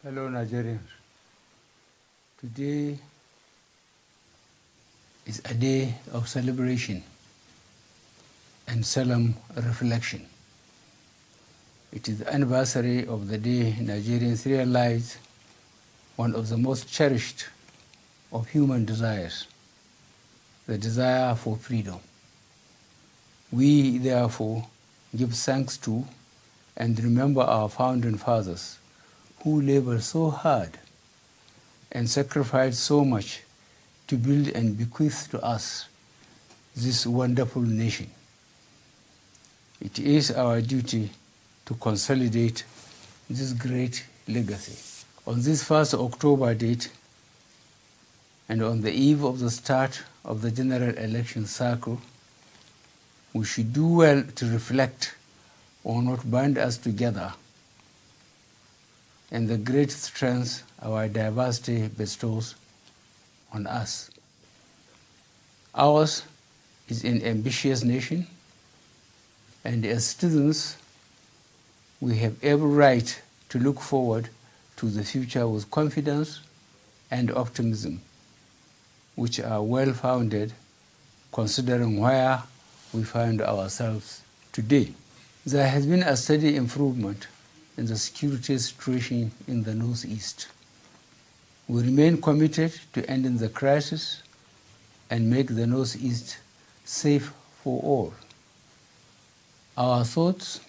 Hello, Nigerians. Today is a day of celebration and solemn reflection. It is the anniversary of the day Nigerians realized one of the most cherished of human desires, the desire for freedom. We, therefore, give thanks to and remember our founding fathers who labored so hard and sacrificed so much to build and bequeath to us this wonderful nation. It is our duty to consolidate this great legacy. On this 1st October date, and on the eve of the start of the general election cycle, we should do well to reflect on what binds us together and the great strength our diversity bestows on us. Ours is an ambitious nation, and as citizens, we have every right to look forward to the future with confidence and optimism, which are well-founded considering where we find ourselves today. There has been a steady improvement in the security situation in the Northeast. We remain committed to ending the crisis and make the Northeast safe for all. Our thoughts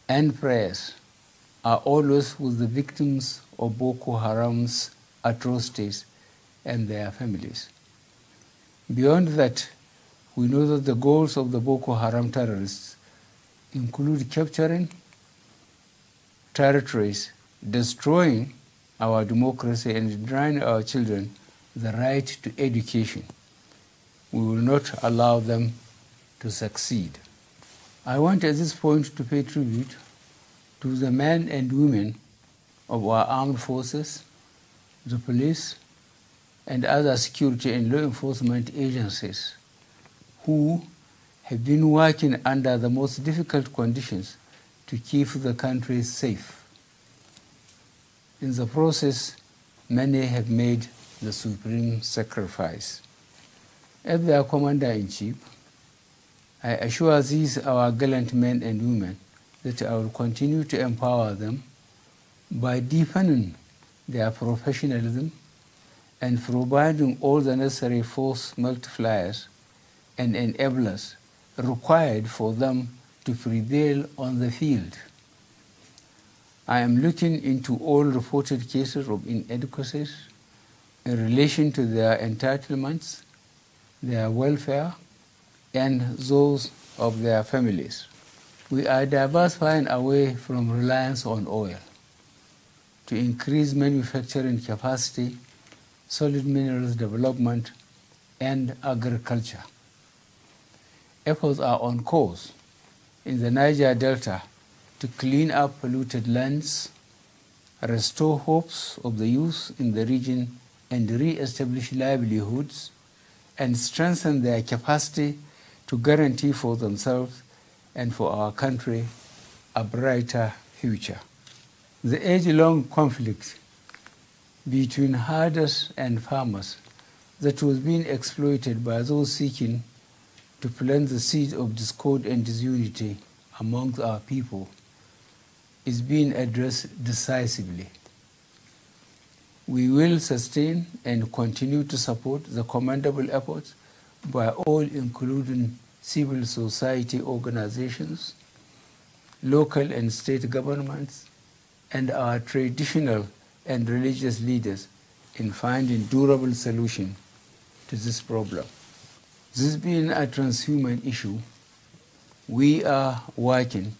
and prayers are always with the victims of Boko Haram's atrocities and their families. Beyond that, we know that the goals of the Boko Haram terrorists include capturing territories, destroying our democracy, and denying our children the right to education. We will not allow them to succeed. I want at this point to pay tribute to the men and women of our armed forces, the police, and other security and law enforcement agencies who have been working under the most difficult conditions to keep the country safe. In the process, many have made the supreme sacrifice. As their Commander-in-Chief, I assure these our gallant men and women that I will continue to empower them by deepening their professionalism and providing all the necessary force multipliers and enablers required for them to prevail on the field. I am looking into all reported cases of inadequacies in relation to their entitlements, their welfare, and those of their families. We are diversifying away from reliance on oil to increase manufacturing capacity, solid minerals development, and agriculture. Efforts are on course in the Niger Delta to clean up polluted lands, restore hopes of the youth in the region, and re-establish livelihoods, and strengthen their capacity to guarantee for themselves and for our country a brighter future. The age-long conflict between herders and farmers that was being exploited by those seeking to plant the seeds of discord and disunity among our people is being addressed decisively. We will sustain and continue to support the commendable efforts by all, including civil society organizations, local and state governments, and our traditional and religious leaders in finding durable solution to this problem. This being a transhuman issue, we are working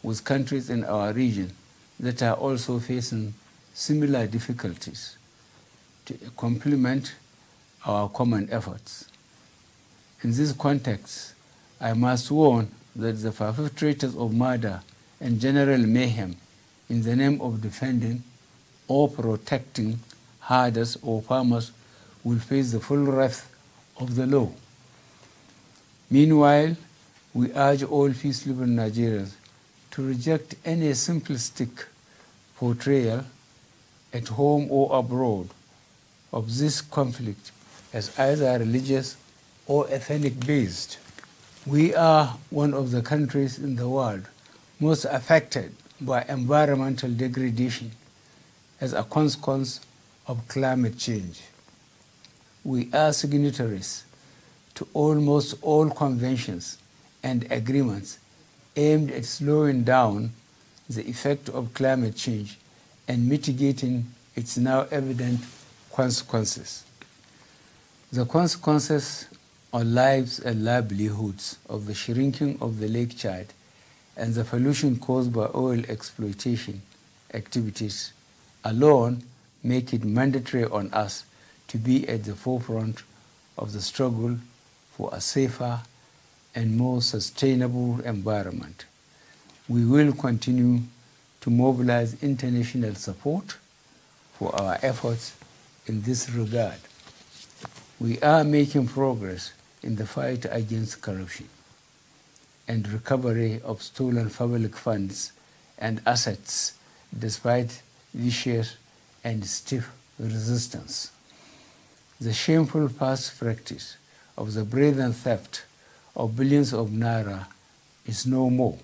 with countries in our region that are also facing similar difficulties to complement our common efforts. In this context, I must warn that the perpetrators of murder and general mayhem in the name of defending or protecting herders or farmers will face the full wrath of the law. Meanwhile, we urge all peace-loving Nigerians to reject any simplistic portrayal at home or abroad of this conflict as either religious or ethnic-based. We are one of the countries in the world most affected by environmental degradation as a consequence of climate change. We are signatories to almost all conventions and agreements aimed at slowing down the effect of climate change and mitigating its now evident consequences. The consequences on lives and livelihoods of the shrinking of the Lake Chad and the pollution caused by oil exploitation activities alone make it mandatory on us to be at the forefront of the struggle for a safer and more sustainable environment. We will continue to mobilize international support for our efforts in this regard. We are making progress in the fight against corruption and recovery of stolen public funds and assets despite vicious and stiff resistance. The shameful past practice of the brazen theft of billions of naira is no more.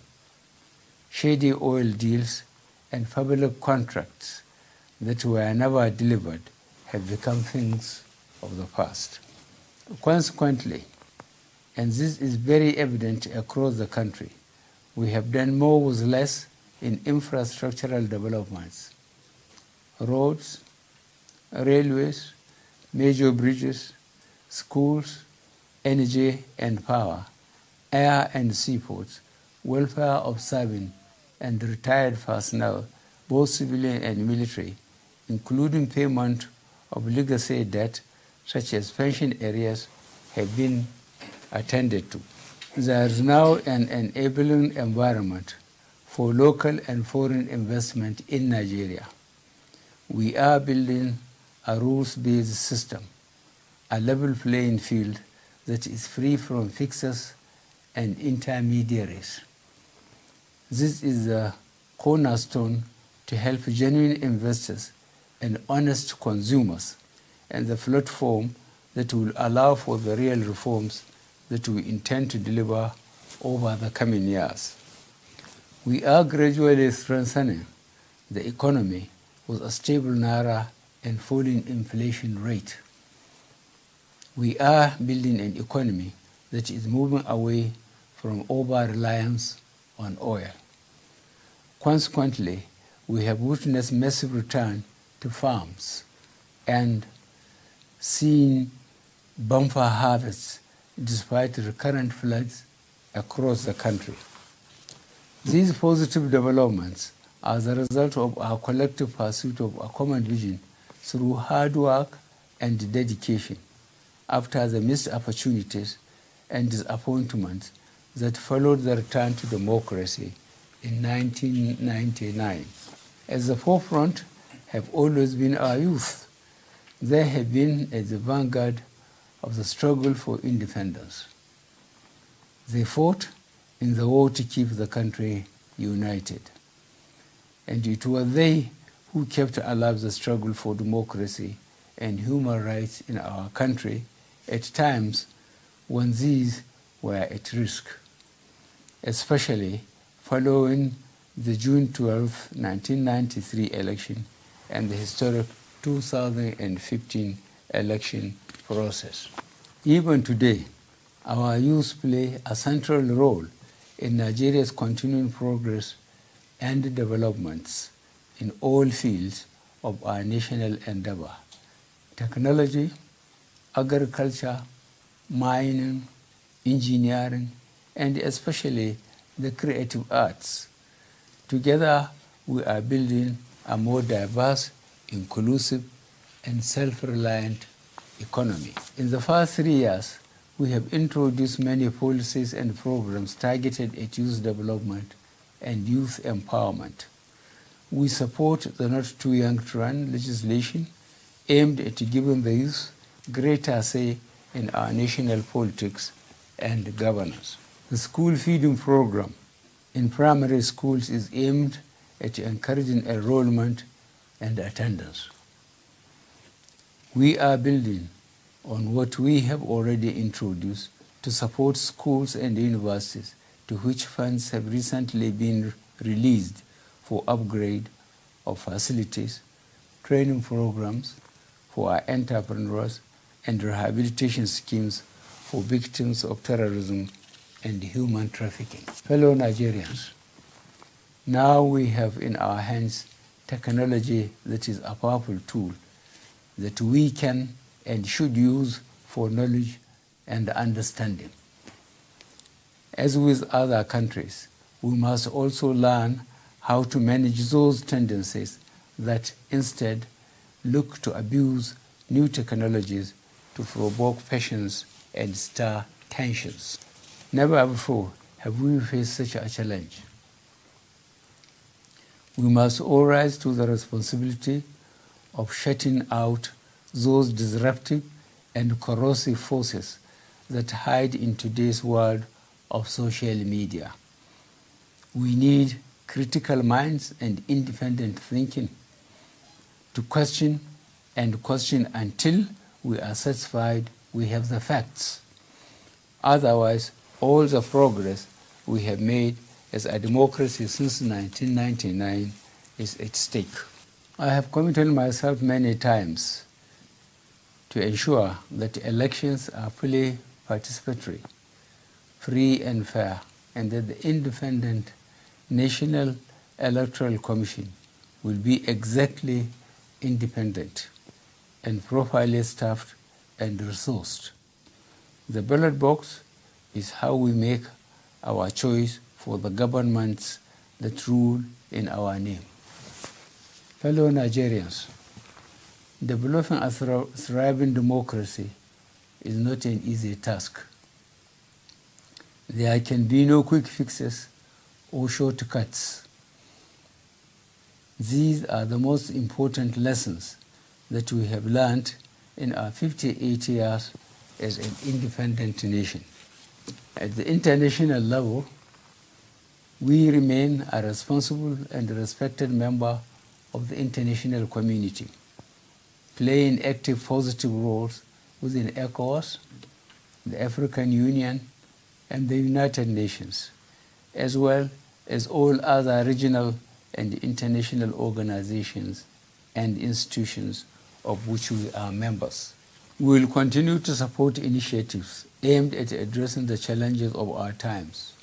Shady oil deals and public contracts that were never delivered have become things of the past. Consequently, and this is very evident across the country, we have done more with less in infrastructural developments. Roads, railways, major bridges, schools, energy and power, air and seaports, welfare of serving and retired personnel, both civilian and military, including payment of legacy debt such as pension areas, have been attended to. There is now an enabling environment for local and foreign investment in Nigeria. We are building a rules-based system, a level playing field that is free from fixers and intermediaries. This is the cornerstone to help genuine investors and honest consumers, and the platform that will allow for the real reforms that we intend to deliver over the coming years. We are gradually strengthening the economy with a stable naira and falling inflation rate. We are building an economy that is moving away from over-reliance on oil. Consequently, we have witnessed massive return to farms and seen bumper harvests despite recurrent floods across the country. These positive developments are the result of our collective pursuit of a common vision through hard work and dedication after the missed opportunities and disappointments that followed the return to democracy in 1999. At the forefront have always been our youth. They have been at the vanguard of the struggle for independence. They fought in the war to keep the country united. And it was they who kept alive the struggle for democracy and human rights in our country at times when these were at risk, especially following the June 12, 1993 election and the historic 2015 election process. Even today, our youth play a central role in Nigeria's continuing progress and developments in all fields of our national endeavor: technology, agriculture, mining, engineering, and especially the creative arts. Together, we are building a more diverse, inclusive, and self-reliant economy. In the past 3 years, we have introduced many policies and programs targeted at youth development and youth empowerment. We support the Not Too Young to Run legislation aimed at giving the youth greater say in our national politics and governance. The school feeding program in primary schools is aimed at encouraging enrollment and attendance. We are building on what we have already introduced to support schools and universities, to which funds have recently been released for upgrade of facilities, training programs for our entrepreneurs, and rehabilitation schemes for victims of terrorism and human trafficking. Fellow Nigerians, now we have in our hands technology that is a powerful tool that we can and should use for knowledge and understanding. As with other countries, we must also learn how to manage those tendencies that instead look to abuse new technologies to provoke passions and stir tensions. Never before have we faced such a challenge. We must all rise to the responsibility of shutting out those disruptive and corrosive forces that hide in today's world of social media. We need critical minds and independent thinking to question until we are satisfied we have the facts. Otherwise, all the progress we have made as a democracy since 1999 is at stake. I have committed myself many times to ensure that elections are fully participatory, free and fair, and that the independent National Electoral Commission will be exactly independent and properly staffed and resourced. The ballot box is how we make our choice for the governments that rule in our name. Fellow Nigerians, developing a thriving democracy is not an easy task. There can be no quick fixes or shortcuts. These are the most important lessons that we have learned in our 58 years as an independent nation. At the international level, we remain a responsible and respected member of the international community, playing active positive roles within ECOWAS, the African Union, and the United Nations, as well as all other regional and international organizations and institutions of which we are members. We will continue to support initiatives aimed at addressing the challenges of our times: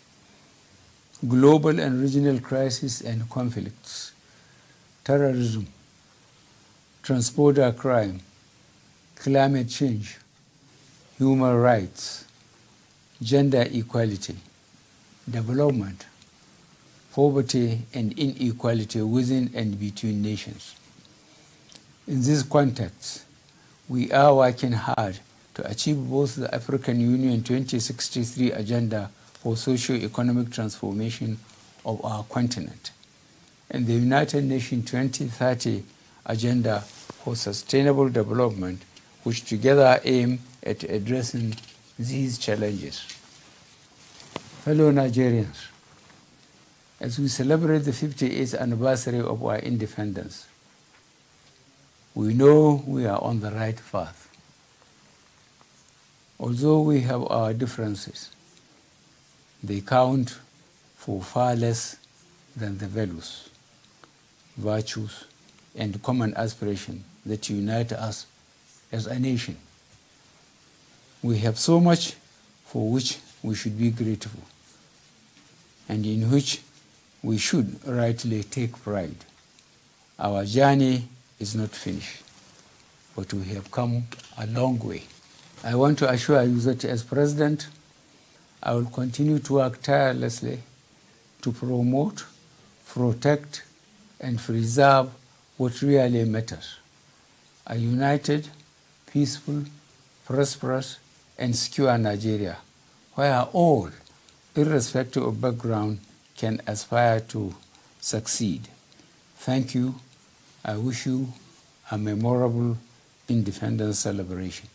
global and regional crises and conflicts, terrorism, transborder crime, climate change, human rights, gender equality, development, poverty and inequality within and between nations. In this context, we are working hard to achieve both the African Union 2063 agenda for socio-economic transformation of our continent and the United Nations 2030 agenda for sustainable development, which together aim at addressing these challenges. Fellow Nigerians, as we celebrate the 58th anniversary of our independence, we know we are on the right path. Although we have our differences, they count for far less than the values, virtues, and common aspiration that unite us as a nation. We have so much for which we should be grateful, and in which we should rightly take pride. Our journey is not finished, but we have come a long way. I want to assure you that as President, I will continue to work tirelessly to promote, protect, and preserve what really matters: a united, peaceful, prosperous, and secure Nigeria, where all, irrespective of background, can aspire to succeed. Thank you. I wish you a memorable Independence celebration.